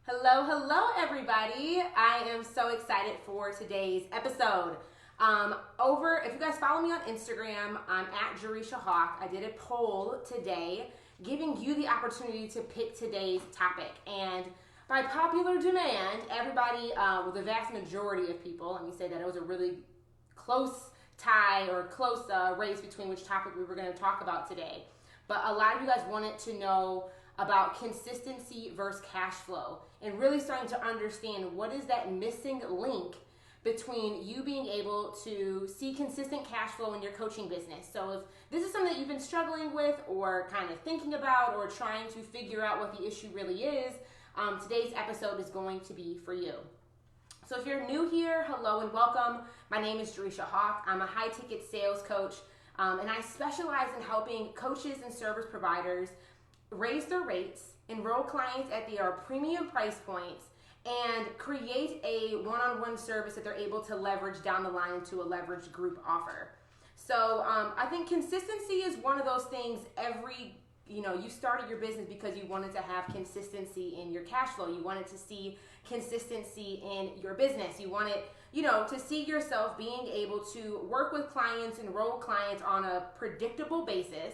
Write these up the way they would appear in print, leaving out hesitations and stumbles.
Hello, everybody. I am so excited for today's episode. If you guys follow me on Instagram, I'm at Jerisha Hawk. I did a poll today giving you the opportunity to pick today's topic. And by popular demand, everybody, the vast majority of people, let me say that it was a really close tie or close race between which topic we were going to talk about today. But a lot of you guys wanted to know about consistency versus cash flow and really starting to understand what is that missing link between you being able to see consistent cash flow in your coaching business. So if this is something that you've been struggling with or kind of thinking about or trying to figure out what the issue really is, today's episode is going to be for you. So if you're new here, hello and welcome. My name is Jerisha Hawk. I'm a high ticket sales coach, and I specialize in helping coaches and service providers raise their rates, enroll clients at their premium price points, and create a one-on-one service that they're able to leverage down the line into a leveraged group offer. So I think consistency is one of those things. You started your business because you wanted to have consistency in your cash flow. You wanted to see consistency in your business. You wanted, to see yourself being able to work with clients, enroll clients on a predictable basis,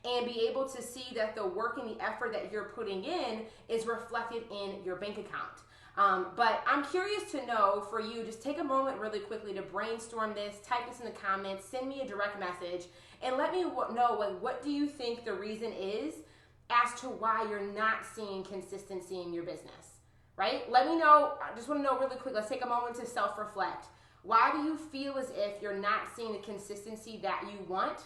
and be able to see that the work and the effort that you're putting in is reflected in your bank account. But I'm curious to know for you, just take a moment really quickly to brainstorm this, type this in the comments, send me a direct message, and let me know what do you think the reason is as to why you're not seeing consistency in your business, right? Let me know. I just want to know really quick. Let's take a moment to self-reflect. Why do you feel as if you're not seeing the consistency that you want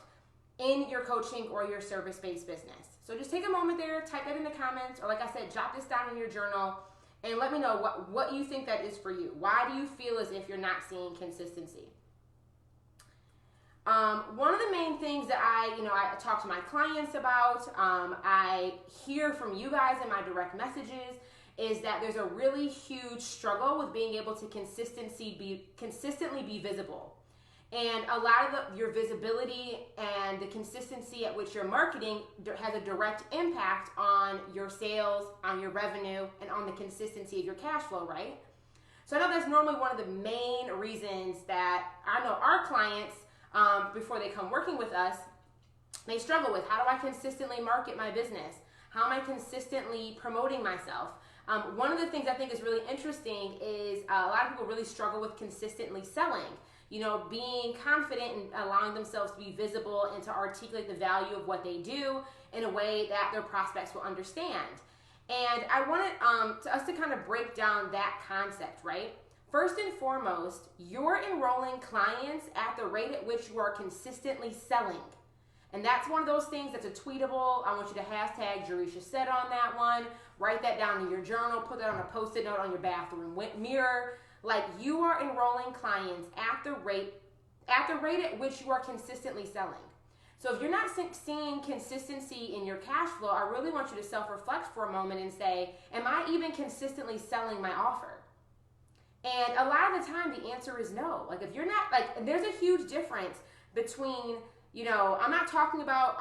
in your coaching or your service-based business? So just take a moment there, type it in the comments, or like I said, jot this down in your journal and let me know what you think that is for you. Why do you feel as if you're not seeing consistency? One of the main things that I talk to my clients about, I hear from you guys in my direct messages, is that there's a really huge struggle with being able to consistently be visible. And a lot of your visibility and the consistency at which you're marketing has a direct impact on your sales, on your revenue, and on the consistency of your cash flow, right? So I know that's normally one of the main reasons that I know our clients, before they come working with us, they struggle with: how do I consistently market my business? How am I consistently promoting myself? One of the things I think is really interesting is a lot of people really struggle with consistently selling. Being confident and allowing themselves to be visible and to articulate the value of what they do in a way that their prospects will understand. And I wanted us to kind of break down that concept, right? First and foremost, you're enrolling clients at the rate at which you are consistently selling. And that's one of those things that's a tweetable. I want you to hashtag Jerisha said on that one. Write that down in your journal. Put that on a Post-it note on your bathroom mirror. Like, you are enrolling clients at the rate at which you are consistently selling. So if you're not seeing consistency in your cash flow, I really want you to self-reflect for a moment and say, am I even consistently selling my offer? And a lot of the time the answer is no. Like, if you're not, there's a huge difference between, I'm not talking about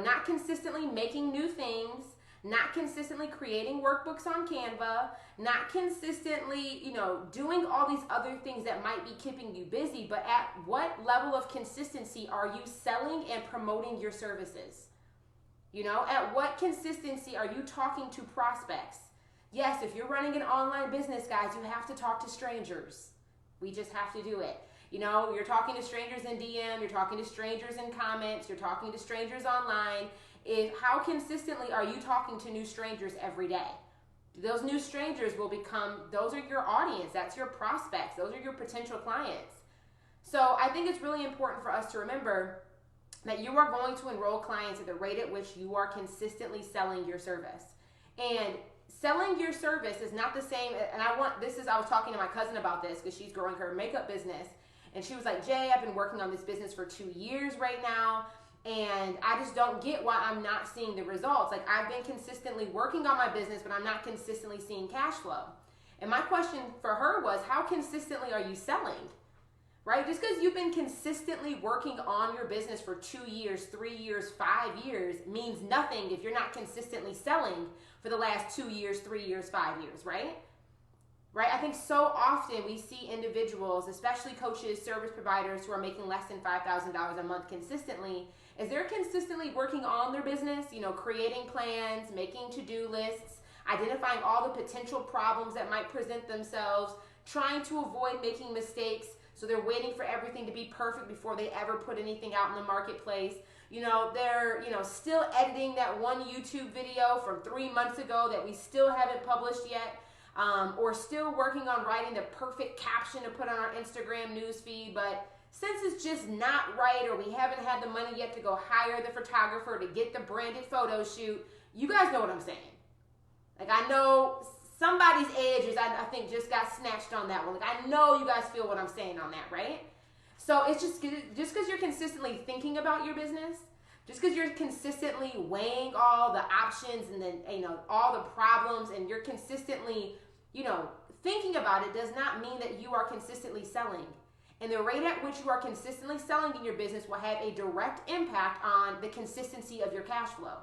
not consistently making new things, not consistently creating workbooks on Canva, not consistently, doing all these other things that might be keeping you busy, but at what level of consistency are you selling and promoting your services? At what consistency are you talking to prospects? Yes, if you're running an online business, guys, you have to talk to strangers. We just have to do it. You're talking to strangers in DM, you're talking to strangers in comments, you're talking to strangers online. How consistently are you talking to new strangers every day? Those new strangers those are your audience, that's your prospects, those are your potential clients. So I think it's really important for us to remember that you are going to enroll clients at the rate at which you are consistently selling your service. And selling your service is not the same, and I was talking to my cousin about this because she's growing her makeup business, and she was like, Jay, I've been working on this business for 2 years right now, and I just don't get why I'm not seeing the results. Like, I've been consistently working on my business, but I'm not consistently seeing cash flow. And my question for her was, how consistently are you selling? Right? Just because you've been consistently working on your business for 2 years, 3 years, 5 years means nothing if you're not consistently selling for the last 2 years, 3 years, 5 years, right? Right? I think so often we see individuals, especially coaches, service providers who are making less than $5,000 a month consistently, as they're consistently working on their business, creating plans, making to-do lists, identifying all the potential problems that might present themselves, trying to avoid making mistakes. So they're waiting for everything to be perfect before they ever put anything out in the marketplace. They're, still editing that one YouTube video from 3 months ago that we still haven't published yet. Or still working on writing the perfect caption to put on our Instagram newsfeed, but since it's just not right, or we haven't had the money yet to go hire the photographer to get the branded photo shoot, you guys know what I'm saying. Like, I know somebody's edges, I think, just got snatched on that one. Like, I know you guys feel what I'm saying on that, right? So it's just because you're consistently thinking about your business, just because you're consistently weighing all the options and then, all the problems, and you're consistently, thinking about it, does not mean that you are consistently selling. And the rate at which you are consistently selling in your business will have a direct impact on the consistency of your cash flow.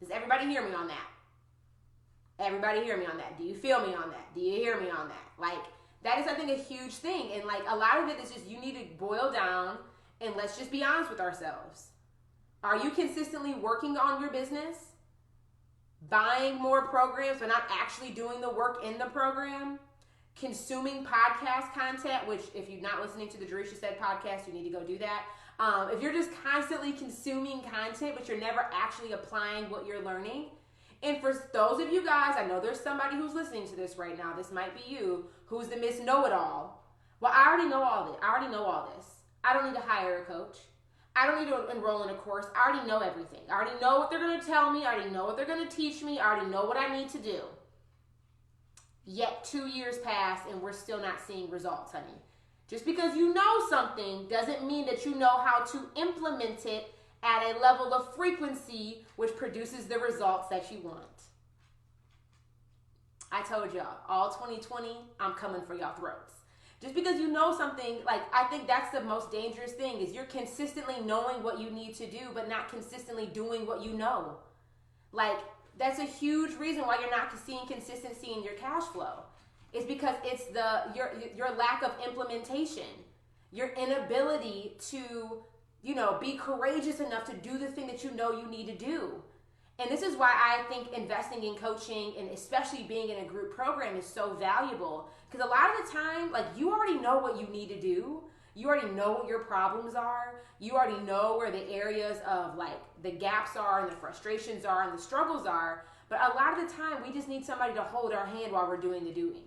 Does everybody hear me on that? Everybody hear me on that? Do you feel me on that? Do you hear me on that? Like, that is, I think, a huge thing. And like, a lot of it is just, you need to boil down and let's just be honest with ourselves. Are you consistently working on your business? Buying more programs but not actually doing the work in the program? Consuming podcast content, which if you're not listening to the Jerisha Said podcast, you need to go do that. If you're just constantly consuming content but you're never actually applying what you're learning. And for those of you guys, I know there's somebody who's listening to this right now, this might be you, who's the Miss Know-It-All. Well, I already know all this. I already know all this. I don't need to hire a coach. I don't need to enroll in a course. I already know everything. I already know what they're going to tell me. I already know what they're going to teach me. I already know what I need to do. Yet 2 years pass and we're still not seeing results, honey. Just because you know something doesn't mean that you know how to implement it at a level of frequency which produces the results that you want. I told y'all, all 2020, I'm coming for y'all throats. Just because you know something, like, I think that's the most dangerous thing, is you're consistently knowing what you need to do, but not consistently doing what you know. Like, that's a huge reason why you're not seeing consistency in your cash flow. It's because it's your lack of implementation, your inability to, be courageous enough to do the thing that you know you need to do. And this is why I think investing in coaching, and especially being in a group program, is so valuable. Because a lot of the time, like, you already know what you need to do. You already know what your problems are. You already know where the areas of, like, the gaps are and the frustrations are and the struggles are. But a lot of the time, we just need somebody to hold our hand while we're doing the doing.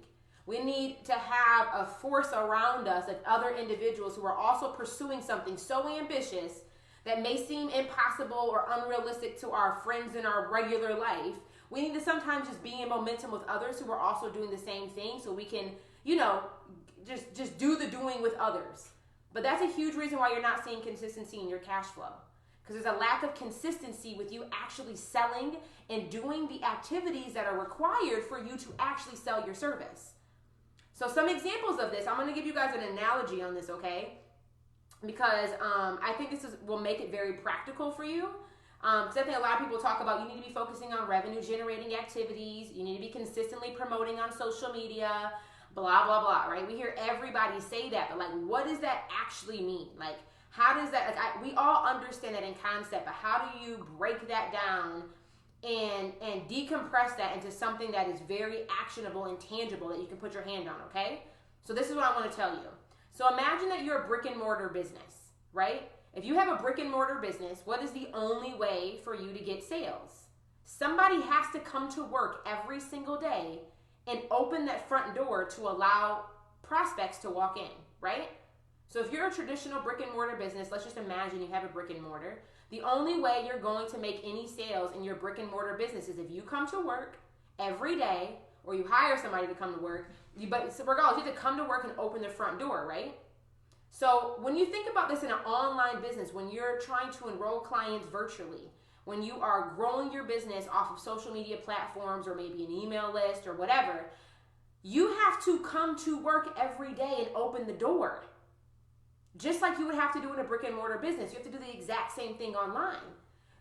We need to have a force around us of other individuals who are also pursuing something so ambitious that may seem impossible or unrealistic to our friends in our regular life. We need to sometimes just be in momentum with others who are also doing the same thing, so we can, just do the doing with others. But that's a huge reason why you're not seeing consistency in your cash flow. Because there's a lack of consistency with you actually selling and doing the activities that are required for you to actually sell your service. So some examples of this, I'm going to give you guys an analogy on this, okay? Because I think this will make it very practical for you. Because I think a lot of people talk about, you need to be focusing on revenue generating activities. You need to be consistently promoting on social media, blah, blah, blah, right? We hear everybody say that, but like, what does that actually mean? Like, how does that, we all understand that in concept, but how do you break that down and decompress that into something that is very actionable and tangible that you can put your hand on, okay? So this is what I want to tell you. So imagine that you're a brick and mortar business, right? If you have a brick and mortar business, what is the only way for you to get sales? Somebody has to come to work every single day and open that front door to allow prospects to walk in, right? So if you're a traditional brick and mortar business, let's just imagine you have a brick and mortar. The only way you're going to make any sales in your brick and mortar business is if you come to work every day, or you hire somebody to come to work. But regardless, you have to come to work and open the front door, right? So when you think about this in an online business, when you're trying to enroll clients virtually, when you are growing your business off of social media platforms or maybe an email list or whatever, you have to come to work every day and open the door. Just like you would have to do in a brick and mortar business. You have to do the exact same thing online.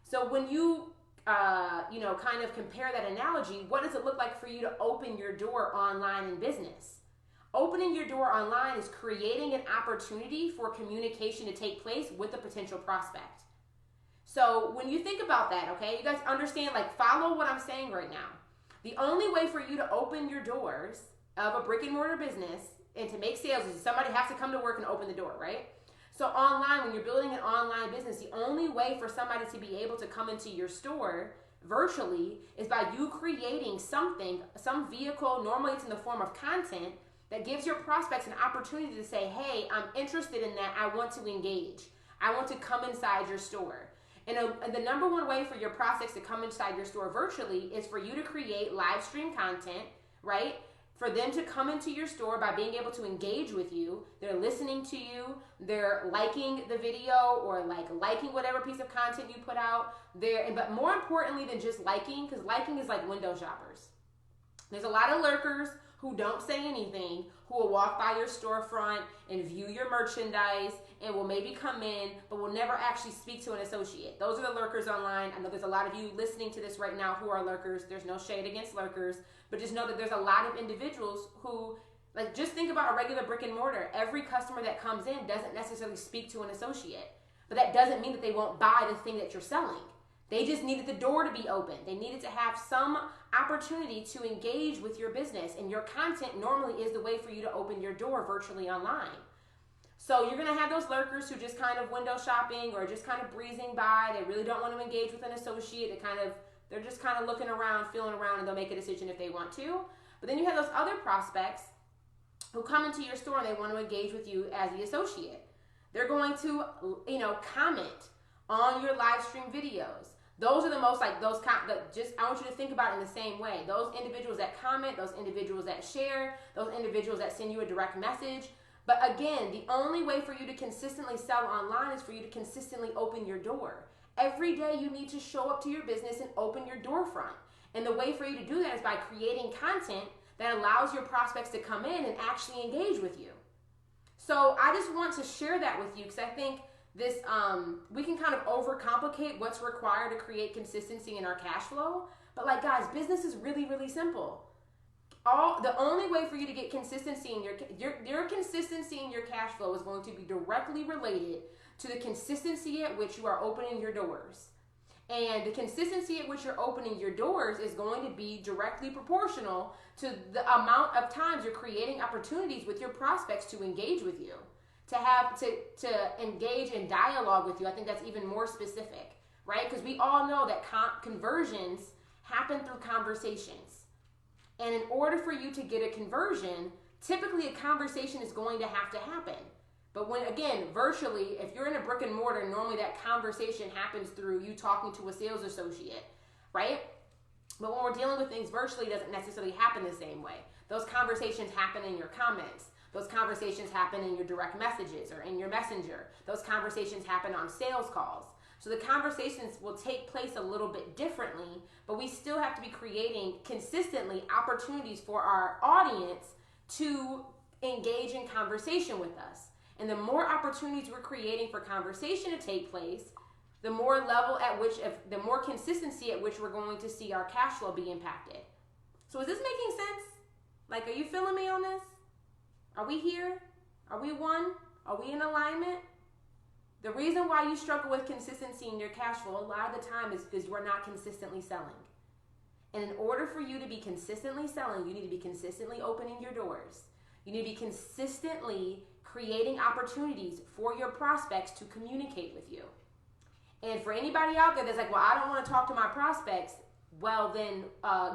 So when you kind of compare that analogy, what does it look like for you to open your door online in business? Opening your door online is creating an opportunity for communication to take place with a potential prospect. So when you think about that, okay, you guys understand, like, follow what I'm saying right now. The only way for you to open your doors of a brick and mortar business and to make sales is somebody has to come to work and open the door, right? So online, when you're building an online business, the only way for somebody to be able to come into your store virtually is by you creating something, some vehicle, normally it's in the form of content, that gives your prospects an opportunity to say, hey, I'm interested in that. I want to engage. I want to come inside your store. And the number one way for your prospects to come inside your store virtually is for you to create live stream content, right? For them to come into your store by being able to engage with you. They're listening to you. They're liking the video or liking whatever piece of content you put out there. But more importantly than just liking, because liking is like window shoppers. There's a lot of lurkers who don't say anything, who will walk by your storefront and view your merchandise and will maybe come in, but will never actually speak to an associate. Those are the lurkers online. I know there's a lot of you listening to this right now who are lurkers. There's no shade against lurkers, but just know that there's a lot of individuals who, just think about a regular brick and mortar. Every customer that comes in doesn't necessarily speak to an associate, but that doesn't mean that they won't buy the thing that you're selling. They just needed the door to be open. They needed to have some opportunity to engage with your business, and your content normally is the way for you to open your door virtually online. So you're going to have those lurkers who just kind of window shopping or just kind of breezing by. They really don't want to engage with an associate. They're just kind of looking around, feeling around, and they'll make a decision if they want to. But then you have those other prospects who come into your store and they want to engage with you as the associate. They're going to, comment on your live stream videos. Those are the most I want you to think about it in the same way. Those individuals that comment, those individuals that share, those individuals that send you a direct message. But again, the only way for you to consistently sell online is for you to consistently open your door. Every day you need to show up to your business and open your door front. And the way for you to do that is by creating content that allows your prospects to come in and actually engage with you. So I just want to share that with you because I think this we can kind of overcomplicate what's required to create consistency in our cash flow. But guys, business is really, really simple. The only way for you to get consistency in your consistency in your cash flow is going to be directly related to the consistency at which you are opening your doors. And the consistency at which you're opening your doors is going to be directly proportional to the amount of times you're creating opportunities with your prospects to engage with you, to engage in dialogue with you. I think that's even more specific, right? Because we all know that conversions happen through conversations. And in order for you to get a conversion, typically a conversation is going to have to happen. But virtually, if you're in a brick and mortar, normally that conversation happens through you talking to a sales associate, right? But when we're dealing with things virtually, it doesn't necessarily happen the same way. Those conversations happen in your comments. Those conversations happen in your direct messages or in your messenger. Those conversations happen on sales calls. So the conversations will take place a little bit differently, but we still have to be creating consistently opportunities for our audience to engage in conversation with us. And the more opportunities we're creating for conversation to take place, the more the more consistency at which we're going to see our cash flow be impacted. So is this making sense? Are you feeling me on this? Are we here? Are we one? Are we in alignment? The reason why you struggle with consistency in your cash flow a lot of the time is because you are not consistently selling. And in order for you to be consistently selling, you need to be consistently opening your doors. You need to be consistently creating opportunities for your prospects to communicate with you. And for anybody out there that's well, I don't want to talk to my prospects, well then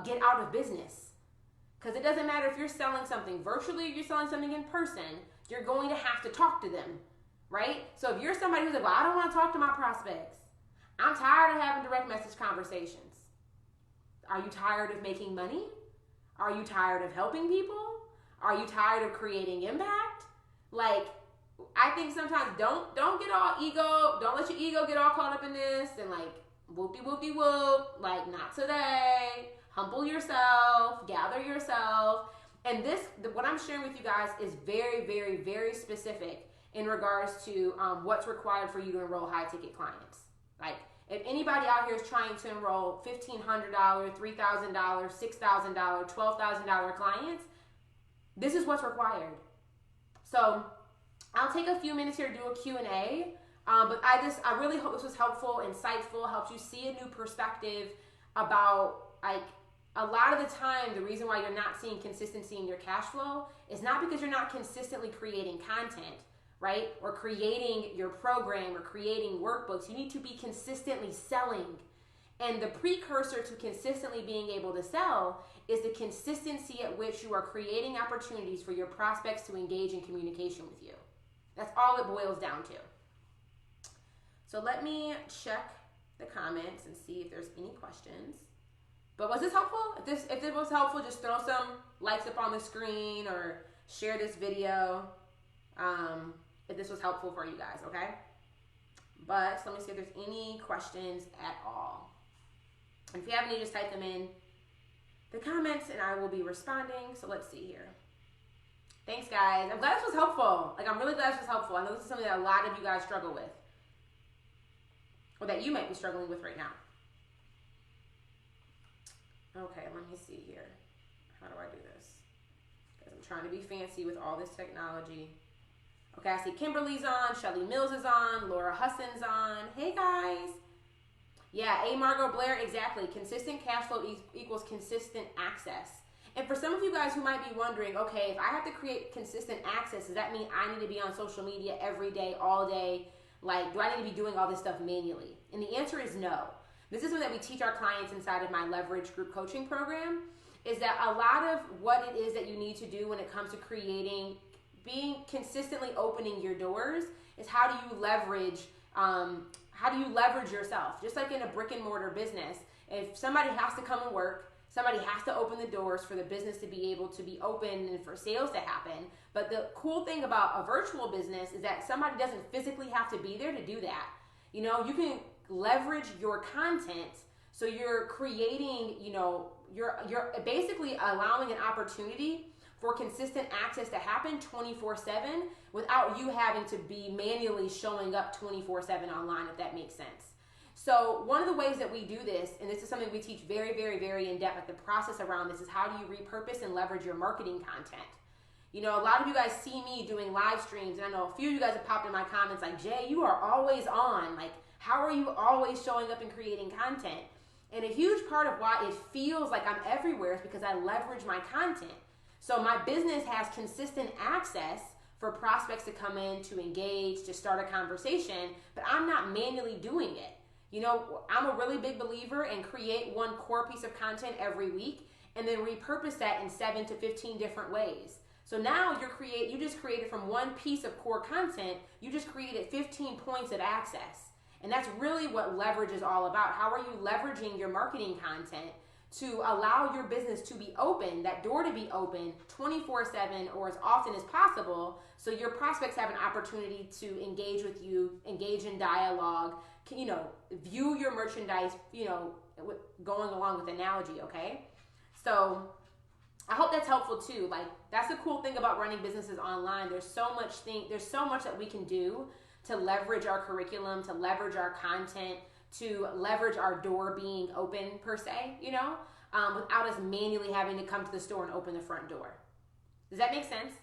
get out of business. Because it doesn't matter if you're selling something virtually or you're selling something in person, you're going to have to talk to them, right? So if you're somebody who's well, I don't want to talk to my prospects. I'm tired of having direct message conversations. Are you tired of making money? Are you tired of helping people? Are you tired of creating impact? I think sometimes don't get all ego. Don't let your ego get all caught up in this and whoop-de-whoop-de-whoop. Not today. Humble yourself. Gather yourself. And what I'm sharing with you guys is very, very, very specific in regards to what's required for you to enroll high-ticket clients. If anybody out here is trying to enroll $1,500, $3,000, $6,000, $12,000 clients, this is what's required. So I'll take a few minutes here to do a Q&A, but I really hope this was helpful, insightful, helps you see a new perspective about, like, a lot of the time, the reason why you're not seeing consistency in your cash flow is not because you're not consistently creating content, right? Or creating your program or creating workbooks. You need to be consistently selling. And the precursor to consistently being able to sell is the consistency at which you are creating opportunities for your prospects to engage in communication with you. That's all it boils down to. So let me check the comments and see if there's any questions. But was this helpful? If it was helpful, just throw some likes up on the screen or share this video if this was helpful for you guys, okay? But let me see if there's any questions at all. And if you have any, just type them in the comments and I will be responding. So let's see here. Thanks, guys. I'm glad this was helpful. Like, I'm really glad this was helpful. I know this is something that a lot of you guys struggle with, or that you might be struggling with right now. Okay, let me see here. How do I do this? Because I'm trying to be fancy with all this technology. Okay, I see Kimberly's on, Shelly Mills is on, Laura Husson's on. Hey, guys. Yeah, A. Margot Blair, exactly. Consistent cash flow equals consistent access. And for some of you guys who might be wondering, okay, if I have to create consistent access, does that mean I need to be on social media every day, all day? Like, do I need to be doing all this stuff manually? And the answer is no. This is something that we teach our clients inside of my Leverage group coaching program, is that a lot of what it is that you need to do when it comes to creating, being consistently opening your doors, is how do you leverage yourself? Just like in a brick and mortar business, if somebody has to come and work, somebody has to open the doors for the business to be able to be open and for sales to happen. But the cool thing about a virtual business is that somebody doesn't physically have to be there to do that. You know, you can leverage your content, so you're creating, you know, you're basically allowing an opportunity for consistent access to happen 24/7 without you having to be manually showing up 24/7 online, if that makes sense. So one of the ways that we do this, and this is something we teach very, very, very in depth, like the process around this, is how do you repurpose and leverage your marketing content. You know, a lot of you guys see me doing live streams, and I know a few of you guys have popped in my comments like, Jay, you are always on. Like, how are you always showing up and creating content? And a huge part of why it feels like I'm everywhere is because I leverage my content. So my business has consistent access for prospects to come in, to engage, to start a conversation, but I'm not manually doing it. You know, I'm a really big believer in create one core piece of content every week and then repurpose that in 7 to 15 different ways. So now you just created from one piece of core content, you just created 15 points of access. And that's really what leverage is all about. How are you leveraging your marketing content to allow your business to be open, that door to be open 24/7 or as often as possible, so your prospects have an opportunity to engage with you, engage in dialogue, you know, view your merchandise, you know, going along with analogy, okay? So I hope that's helpful too. Like, that's the cool thing about running businesses online. There's so much that we can do to leverage our curriculum, to leverage our content, to leverage our door being open per se, you know, without us manually having to come to the store and open the front door. Does that make sense?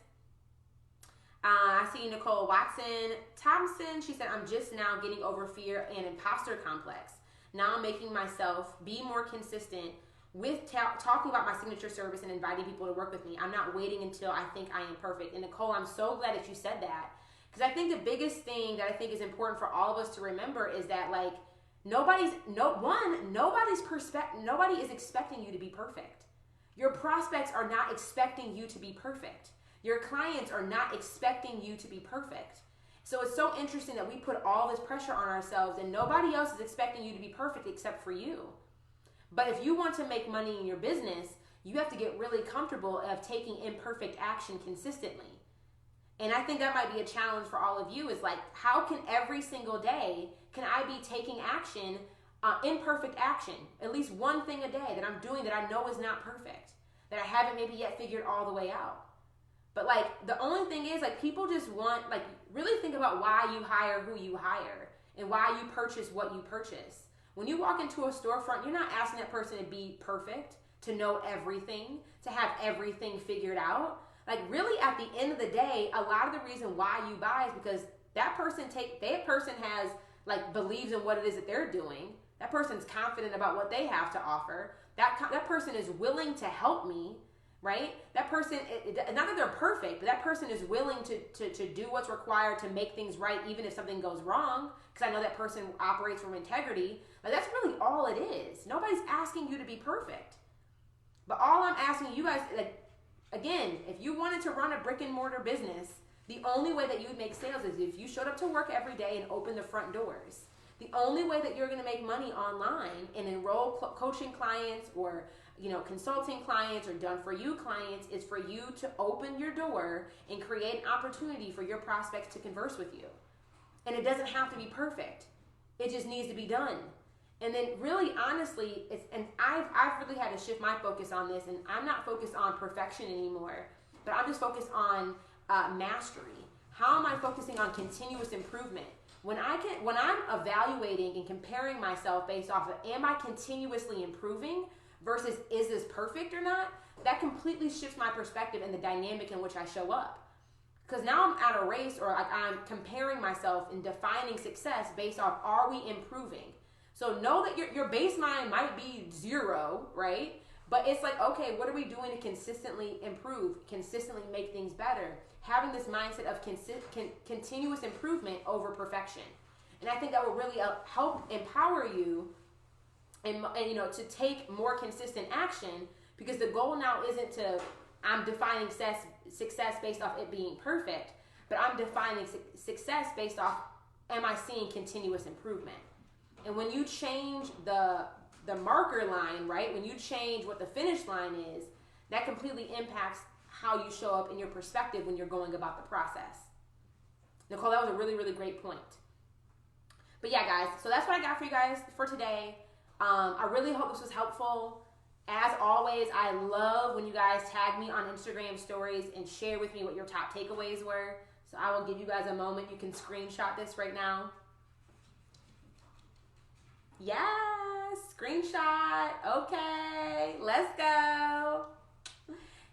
I see Nicole Watson Thompson. She said, I'm just now getting over fear and imposter complex. Now I'm making myself be more consistent with talking about my signature service and inviting people to work with me. I'm not waiting until I think I am perfect. And Nicole, I'm so glad that you said that, because I think the biggest thing that I think is important for all of us to remember is that, like, nobody is expecting you to be perfect. Your prospects are not expecting you to be perfect. Your clients are not expecting you to be perfect. So it's so interesting that we put all this pressure on ourselves and nobody else is expecting you to be perfect except for you. But if you want to make money in your business, you have to get really comfortable of taking imperfect action consistently. And I think that might be a challenge for all of you, is like, how can every single day can I be taking action, imperfect action, at least one thing a day that I'm doing that I know is not perfect, that I haven't maybe yet figured all the way out. But like, the only thing is, like, people just want, like, really think about why you hire who you hire and why you purchase what you purchase. When you walk into a storefront, you're not asking that person to be perfect, to know everything, to have everything figured out. Like really at the end of the day, a lot of the reason why you buy is because that person has like believes in what it is that they're doing. That person's confident about what they have to offer. That person is willing to help me, right? That person, not that they're perfect, but that person is willing to do what's required to make things right, even if something goes wrong, because I know that person operates from integrity. Like that's really all it is. Nobody's asking you to be perfect. But all I'm asking you guys, like, again, if you wanted to run a brick and mortar business, the only way that you would make sales is if you showed up to work every day and opened the front doors. The only way that you're going to make money online and enroll coaching clients or consulting clients or done for you clients is for you to open your door and create an opportunity for your prospects to converse with you. And it doesn't have to be perfect. It just needs to be done. And then really honestly, I've really had to shift my focus on this, and I'm not focused on perfection anymore, but I'm just focused on mastery. How am I focusing on continuous improvement? When I'm evaluating and comparing myself based off of am I continuously improving versus is this perfect or not, that completely shifts my perspective and the dynamic in which I show up. Because now I'm at a race, or I'm comparing myself and defining success based off are we improving? So know that your baseline might be 0, right? But it's like, okay, what are we doing to consistently improve, consistently make things better? Having this mindset of continuous improvement over perfection. And I think that will really help empower you and to take more consistent action, because the goal now isn't I'm defining success based off it being perfect, but I'm defining success based off am I seeing continuous improvement? And when you change the marker line, right? When you change what the finish line is, that completely impacts how you show up in your perspective when you're going about the process. Nicole, that was a really, really great point. But yeah, guys, so that's what I got for you guys for today. I really hope this was helpful. As always, I love when you guys tag me on Instagram stories and share with me what your top takeaways were. So I will give you guys a moment. You can screenshot this right now. Yes, screenshot. Okay, let's go.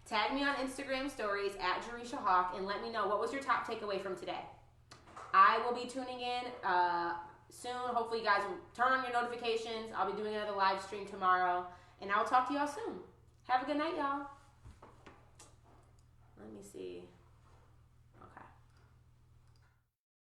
Tag me on Instagram stories at Jerisha Hawk and let me know what was your top takeaway from today. I will be tuning in soon. Hopefully you guys will turn on your notifications. I'll be doing another live stream tomorrow, and I'll talk to y'all soon. Have a good night, y'all. Let me see.